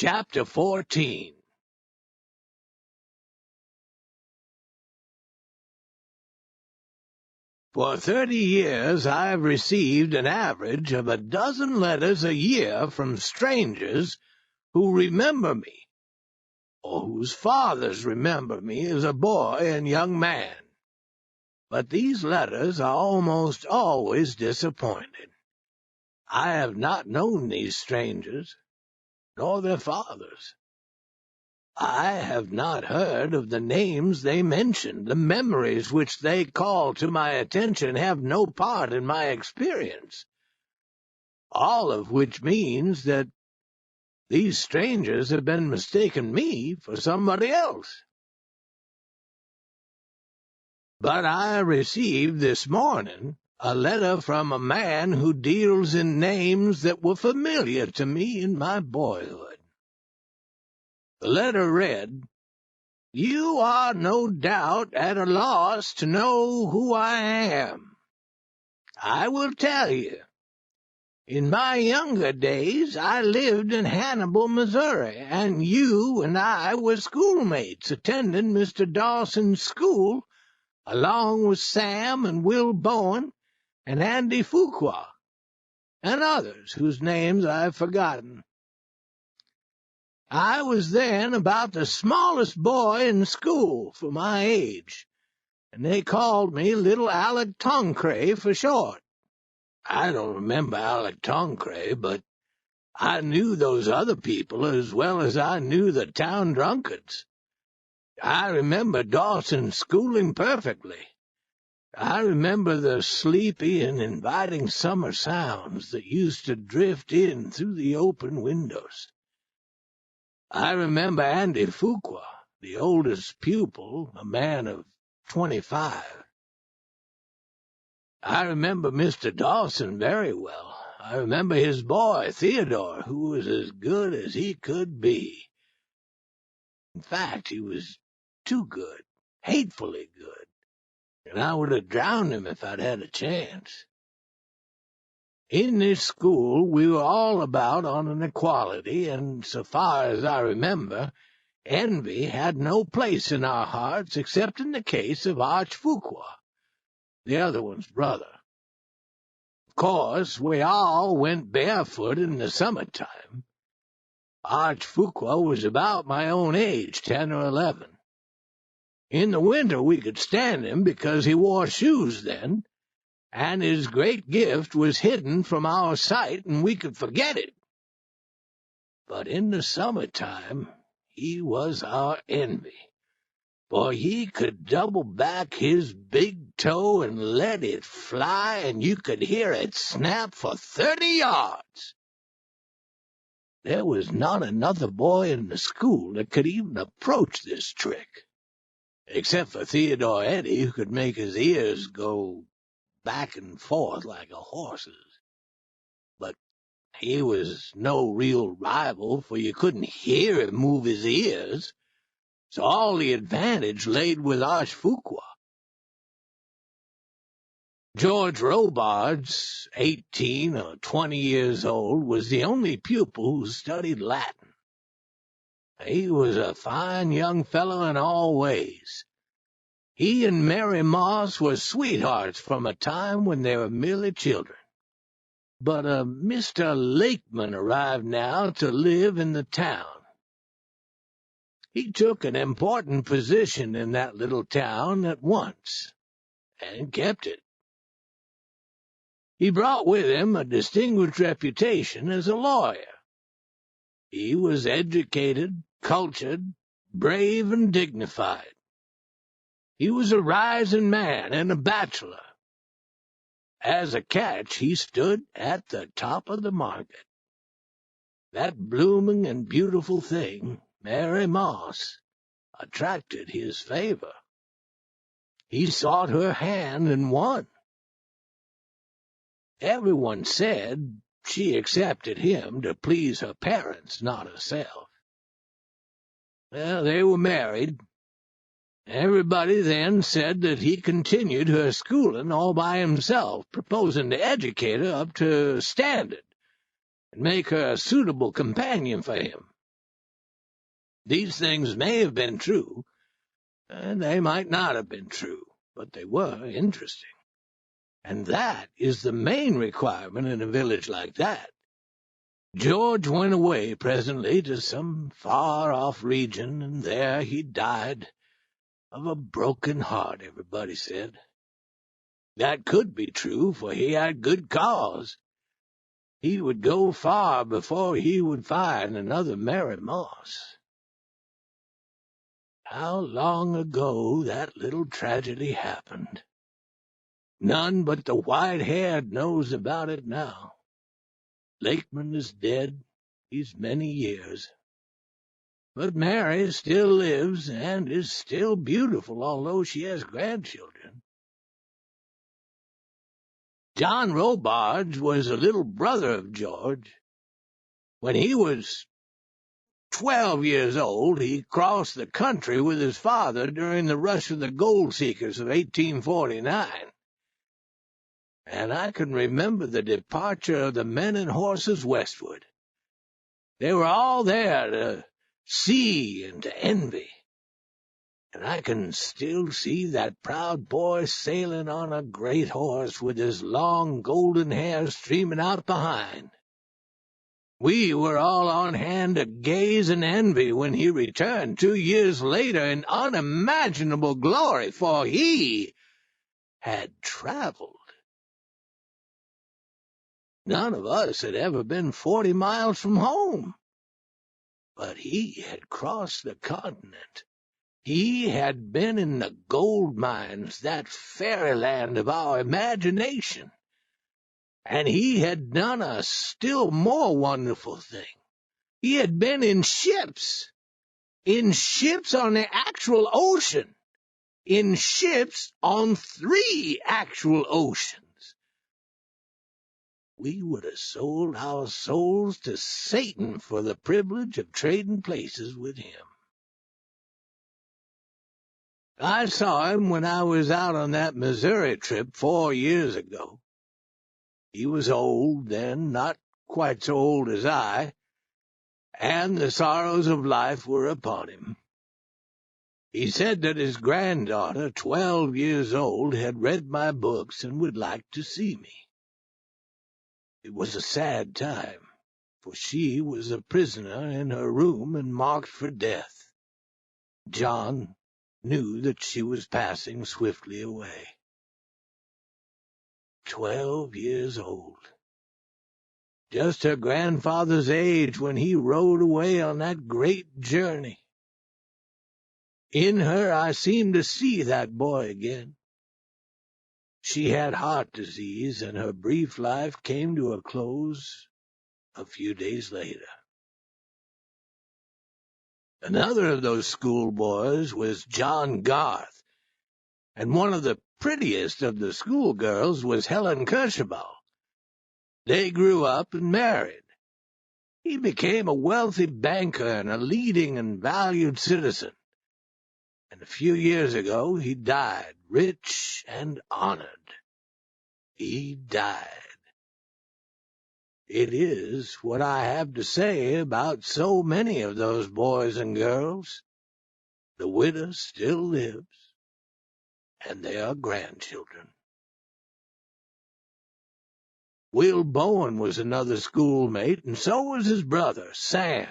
Chapter 14. For 30 years I've received an average of 12 letters a year from strangers who remember me, or whose fathers remember me as a boy and young man. But these letters are almost always disappointing. I have not known these strangers, nor their fathers. I have not heard of the names they mention. The memories which they call to my attention have no part in my experience. All of which means that these strangers have been mistaking me for somebody else. But I received this morning a letter from a man who deals in names that were familiar to me in my boyhood. The letter read, "You are no doubt at a loss to know who I am. I will tell you. In my younger days I lived in Hannibal, Missouri, and you and I were schoolmates attending Mr. Dawson's school, along with Sam and Will Bowen and Andy Fuqua, and others whose names I've forgotten. I was then about the smallest boy in school for my age, and they called me little Aleck Tonkray for short. I don't remember Aleck Tonkray, but I knew those other people as well as I knew the town drunkards. I remember Dawson's schooling perfectly. I remember the sleepy and inviting summer sounds that used to drift in through the open windows. I remember Andy Fuqua, the oldest pupil, a man of 25. I remember Mr. Dawson very well. I remember his boy, Theodore, who was as good as he could be. In fact, he was too good, hatefully good, and I would have drowned him if I'd had a chance. In this school we were all about on an equality, and so far as I remember, envy had no place in our hearts except in the case of Arch Fuqua, the other one's brother. Of course, we all went barefoot in the summertime. Arch Fuqua was about my own age, 10 or 11. In the winter we could stand him because he wore shoes then, and his great gift was hidden from our sight, and we could forget it. But in the summertime he was our envy, for he could double back his big toe and let it fly, and you could hear it snap for 30 yards. There was not another boy in the school that could even approach this trick, except for Theodore Eddy, who could make his ears go back and forth like a horse's. But he was no real rival, for you couldn't hear him move his ears, so all the advantage laid with Arch Fuqua. George Robards, 18 or 20 years old, was the only pupil who studied Latin. He was a fine young fellow in all ways. He and Mary Moss were sweethearts from a time when they were merely children. But a Mr. Lakeman arrived now to live in the town. He took an important position in that little town at once, and kept it. He brought with him a distinguished reputation as a lawyer. He was educated, cultured, brave, and dignified. He was a rising man and a bachelor. As a catch, he stood at the top of the market. That blooming and beautiful thing, Mary Moss, attracted his favor. He sought her hand and won. Everyone said she accepted him to please her parents, not herself. Well, they were married. Everybody then said that he continued her schooling all by himself, proposing to educate her up to standard and make her a suitable companion for him. These things may have been true, and they might not have been true, but they were interesting. And that is the main requirement in a village like that. George went away presently to some far-off region, and there he died of a broken heart, everybody said. That could be true, for he had good cause. He would go far before he would find another Mary Moss. How long ago that little tragedy happened. None but the white-haired knows about it now. Lakeman is dead these many years. But Mary still lives and is still beautiful, although she has grandchildren. John Robards was a little brother of George. When he was 12 years old, he crossed the country with his father during the rush of the gold seekers of 1849. And I can remember the departure of the men and horses westward. They were all there to see and to envy. And I can still see that proud boy sailing on a great horse with his long golden hair streaming out behind. We were all on hand to gaze and envy when he returned 2 years later in unimaginable glory, for he had traveled. None of us had ever been 40 miles from home, but he had crossed the continent. He had been in the gold mines, that fairyland of our imagination. And he had done a still more wonderful thing. He had been in ships on the actual ocean, in ships on 3 actual oceans. We would have sold our souls to Satan for the privilege of trading places with him. I saw him when I was out on that Missouri trip 4 years ago. He was old then, not quite so old as I, and the sorrows of life were upon him. He said that his granddaughter, 12 years old, had read my books and would like to see me. It was a sad time, for she was a prisoner in her room and marked for death. John knew that she was passing swiftly away. 12 years old. Just her grandfather's age when he rode away on that great journey. In her I seemed to see that boy again. She had heart disease, and her brief life came to a close a few days later. Another of those schoolboys was John Garth, and one of the prettiest of the schoolgirls was Helen Kercheval. They grew up and married. He became a wealthy banker and a leading and valued citizen. And a few years ago he died, rich and honored. He died. It is what I have to say about so many of those boys and girls. The widow still lives, and they are grandchildren. Will Bowen was another schoolmate, and so was his brother, Sam,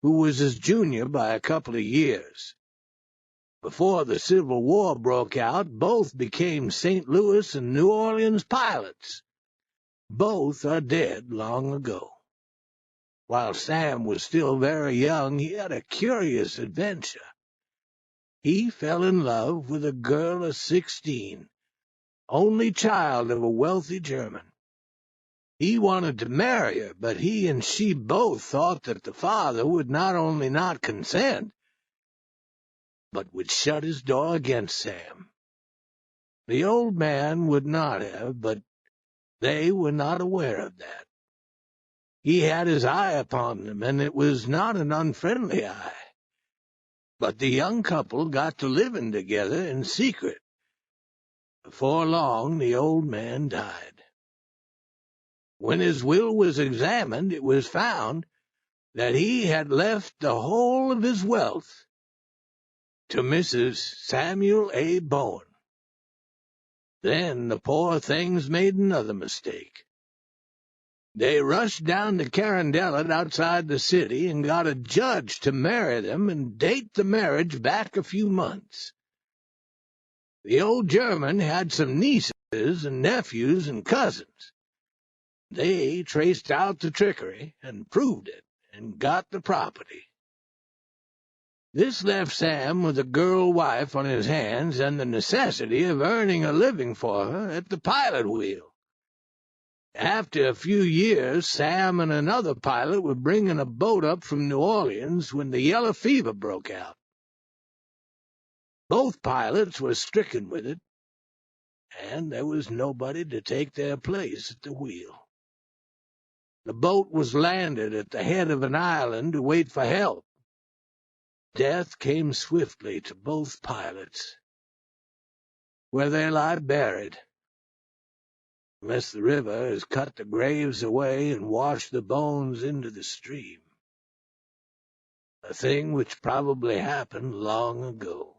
who was his junior by a couple of years. Before the Civil War broke out, both became St. Louis and New Orleans pilots. Both are dead long ago. While Sam was still very young, he had a curious adventure. He fell in love with a girl of 16, only child of a wealthy German. He wanted to marry her, but he and she both thought that the father would not only not consent, but would shut his door against Sam. The old man would not have, but they were not aware of that. He had his eye upon them, and it was not an unfriendly eye. But the young couple got to living together in secret. Before long, the old man died. When his will was examined, it was found that he had left the whole of his wealth to Mrs. Samuel A. Bowen. Then the poor things made another mistake. They rushed down to Carondelet outside the city and got a judge to marry them and date the marriage back a few months. The old German had some nieces and nephews and cousins. They traced out the trickery and proved it and got the property. This left Sam with a girl wife on his hands and the necessity of earning a living for her at the pilot wheel. After a few years, Sam and another pilot were bringing a boat up from New Orleans when the yellow fever broke out. Both pilots were stricken with it, and there was nobody to take their place at the wheel. The boat was landed at the head of an island to wait for help. Death came swiftly to both pilots, where they lie buried, unless the river has cut the graves away and washed the bones into the stream, a thing which probably happened long ago.